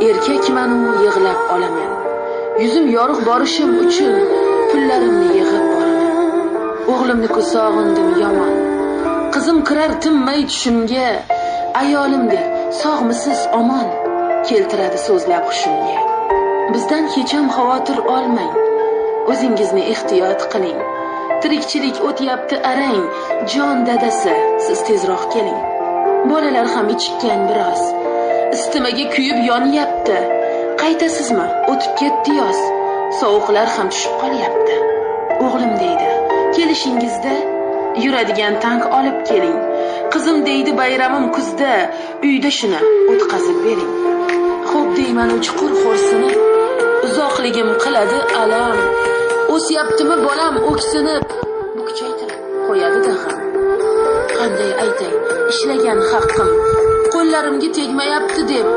Erkakman-u yig'lab olaman. Yuzim yorug' borishim uchun pullarimni yig'ib boraman. O'g'limni sog'indim yomon. Qizim kirar tinmay tushimga, ayolimdek sog'misiz omon keltiradi so'zlab hushimga. Bizdan hech ham xavotir olmang. O'zingizni ehtiyot qiling. Tirikchilik o'tyapti arang. Jon dadasi, siz tezroq keling. Bolalar ham ichikkan biroz. Istimaga kuyib yonyapti. Qaytasizmi? O'tib ketdi yoz. Sovuqlar ham tushib qolyapti. O'g'lim deydi, kelishingizda yuradigan tank olib keling. Qizim deydi, bayramim kuzda, uyda shuni o'tkazib bering. Xo'p deyman chuqur xo'rsinib, uzoqligim qiladi alam. O'syaptimi bolam o'ksinib, bukchaytirib qo'yadi ham. Qanday aytay, ishlagan haqqim qo'llarimga tegmayapti deb